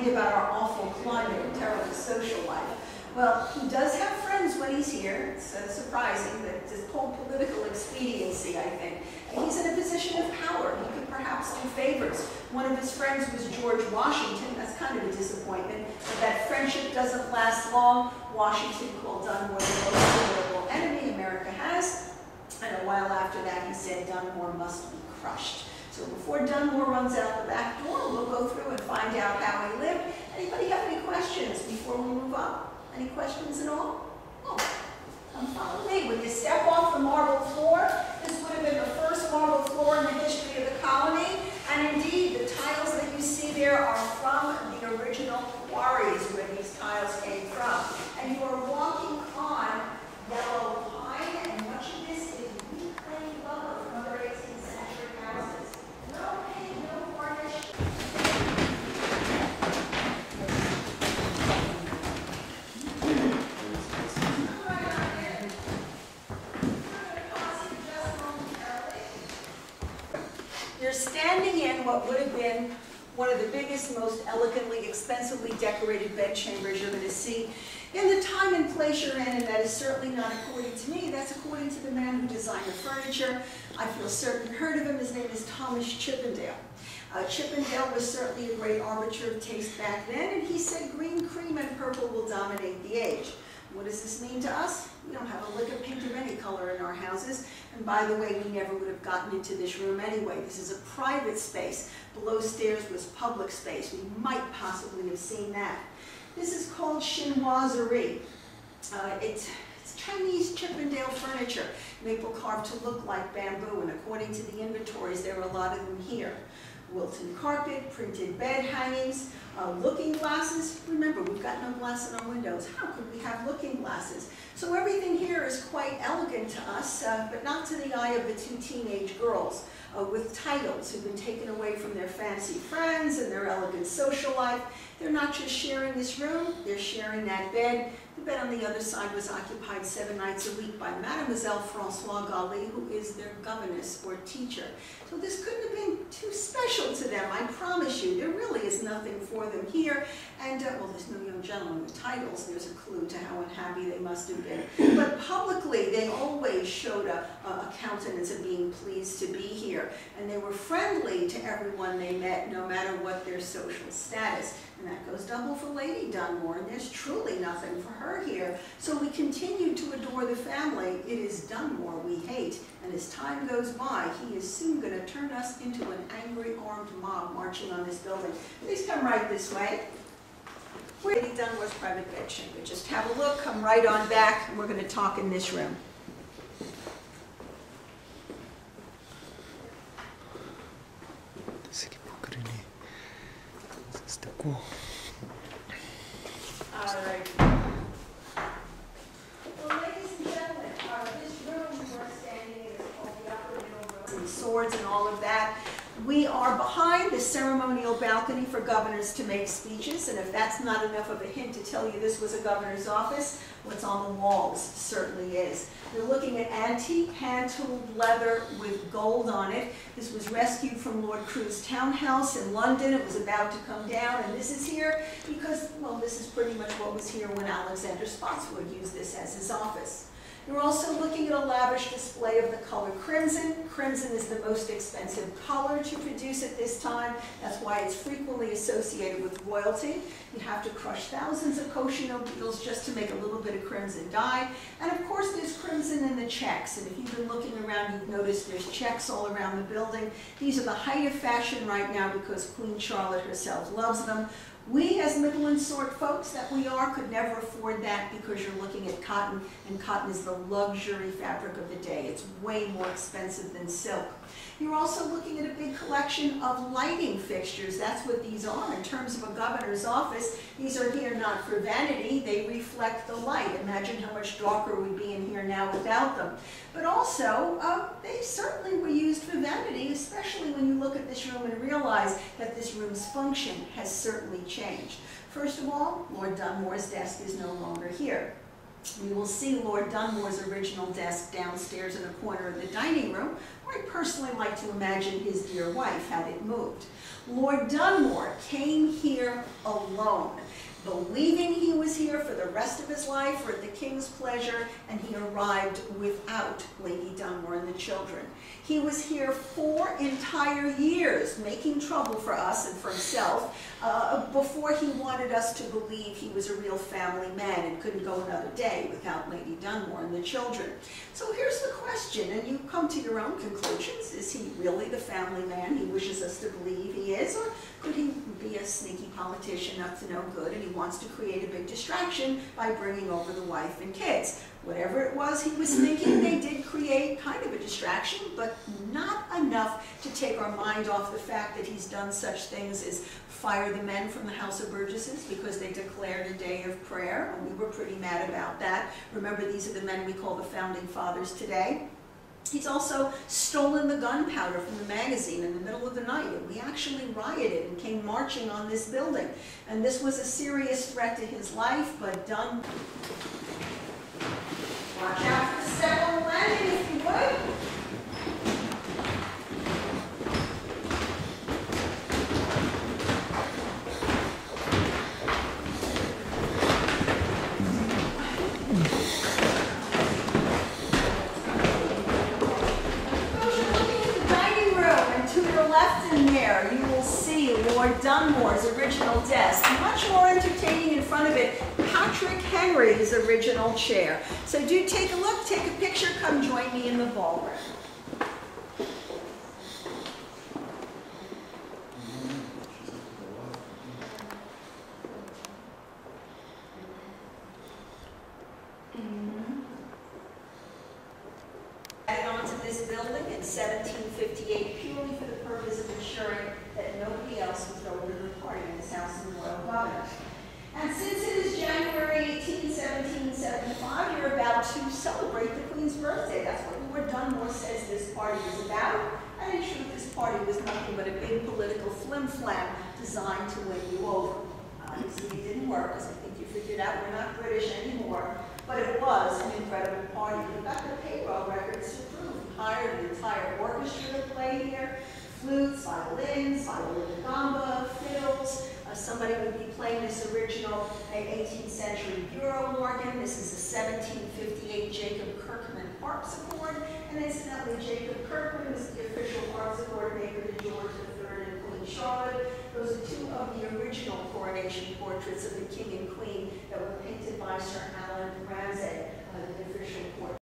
complained about our awful climate and terrible social life. Well, he does have friends when he's here. It's surprising, but it's called political expediency, I think. And he's in a position of power. He could perhaps do favors. One of his friends was George Washington. That's kind of a disappointment. But that friendship doesn't last long. Washington called Dunmore the most formidable enemy America has. And a while after that, he said Dunmore must be crushed. So before Dunmore runs out the back door, we'll go through and find out how he lived. Anybody have any questions before we move on? Any questions at all? Oh, come follow me. When you step off the marble floor, this would have been the first marble floor in the history of the colony. And indeed, the tiles that you see there are from the original quarries where these tiles came from. And you are walking on yellow pine, and much of this is reclaimed lumber from other 18th century houses. No paint, no varnish. You're standing in what would have been one of the biggest, most elegantly, expensively decorated bedchambers you're going to see in the time and place you're in, and that is certainly not according to me. That's according to the man who designed the furniture. I feel certain you heard of him. His name is Thomas Chippendale. Chippendale was certainly a great arbiter of taste back then, and he said green, cream, and purple will dominate the age. What does this mean to us? We don't have a lick of paint of any color in our houses. And by the way, we never would have gotten into this room anyway. This is a private space. Below stairs was public space. We might possibly have seen that. This is called chinoiserie. It's Chinese Chippendale furniture, maple carved to look like bamboo, and according to the inventories, there are a lot of them here. Wilton carpet, printed bed hangings, looking glasses. Remember, we've got no glass in our windows. How could we have looking glasses? So everything here is quite elegant to us, but not to the eye of the two teenage girls with titles who've been taken away from their fancy friends and their elegant social life. They're not just sharing this room, they're sharing that bed. The bed on the other side was occupied 7 nights a week by Mademoiselle Françoise Galli, who is their governess or teacher. So this couldn't have been too special to them, I promise you. There really is nothing for them here. And, well, there's no young gentleman with titles. There's a clue to how unhappy they must have been. But publicly, they always showed a countenance of being pleased to be here. And they were friendly to everyone they met, no matter what their social status. And that goes double for Lady Dunmore, and there's truly nothing for her here. So we continue to adore the family. It is Dunmore we hate, and as time goes by, he is soon going to turn us into an angry armed mob marching on this building. Please come right this way. We're Lady Dunmore's private bedchamber. Just have a look, come right on back, and we're going to talk in this room. All right. Well, ladies and gentlemen, this room we're standing in is called the upper middle room, and swords and all of that. We are behind the ceremonial balcony for governors to make speeches, and if that's not enough of a hint to tell you this was a governor's office, what's on the walls certainly is. You're looking at antique hand-tooled leather with gold on it. This was rescued from Lord Crewe's townhouse in London. It was about to come down, and this is here because, well, this is pretty much what was here when Alexander Spotswood used this as his office. You're also looking at a lavish display of the color crimson. Crimson is the most expensive color to produce at this time. That's why it's frequently associated with royalty. You have to crush thousands of cochineal beetles just to make a little bit of crimson dye. And of course, there's crimson in the checks. And if you've been looking around, you've noticed there's checks all around the building. These are the height of fashion right now because Queen Charlotte herself loves them. We, as Midland sort folks that we are, could never afford that because you're looking at cotton, and cotton is the luxury fabric of the day. It's way more expensive than silk. You're also looking at a big collection of lighting fixtures. That's what these are in terms of a governor's office. These are here not for vanity. They reflect the light. Imagine how much darker we'd be in here now without them. But also, they certainly were used for vanity, especially when you look at this room and realize that this room's function has certainly changed. First of all, Lord Dunmore's desk is no longer here. We will see Lord Dunmore's original desk downstairs in a corner of the dining room, where I personally like to imagine his dear wife had it moved. Lord Dunmore came here alone, believing he was here for the rest of his life or at the king's pleasure, and he arrived without Lady Dunmore and the children. He was here 4 entire years, making trouble for us and for himself, before he wanted us to believe he was a real family man and couldn't go another day without Lady Dunmore and the children. So here's the question, and you come to your own conclusions. Is he really the family man he wishes us to believe he is, or could he be a sneaky politician up to no good, and he wants to create a big distraction by bringing over the wife and kids? Whatever it was he was thinking, they did create kind of a distraction, but not enough to take our mind off the fact that he's done such things as fire the men from the House of Burgesses because they declared a day of prayer, and we were pretty mad about that. Remember, these are the men we call the Founding Fathers today. He's also stolen the gunpowder from the magazine in the middle of the night, and we actually rioted and came marching on this building. And this was a serious threat to his life, but done. Watch out for the step on the landing, if you would. You will see Lord Dunmore's original desk, much more entertaining in front of it, Patrick Henry's original chair. So do take a look, take a picture, come join me in the ballroom. Added onto this building in 1758 purely for the purpose of ensuring that nobody else would throw a river party in his house in the royal governor. And since it is January 18, 1775, you're about to celebrate the Queen's birthday. That's what Lord Dunmore says this party is about. And in truth, this party was nothing but a big political flim-flam designed to win you over. Obviously, it didn't work, as I think you figured out we're not British anymore. But it was an incredible party. We've got the payroll records to prove. We hired an entire orchestra to play here. Flutes, violins, violin gamba, fiddles. Somebody would be playing this original 18th century bureau organ. This is a 1758 Jacob Kirkman harpsichord. And incidentally, Jacob Kirkman was the official harpsichord maker to George III and Queen Charlotte. Those are 2 of the original coronation portraits of the king and queen that were painted by Sir Allan Ramsay, the official portrait.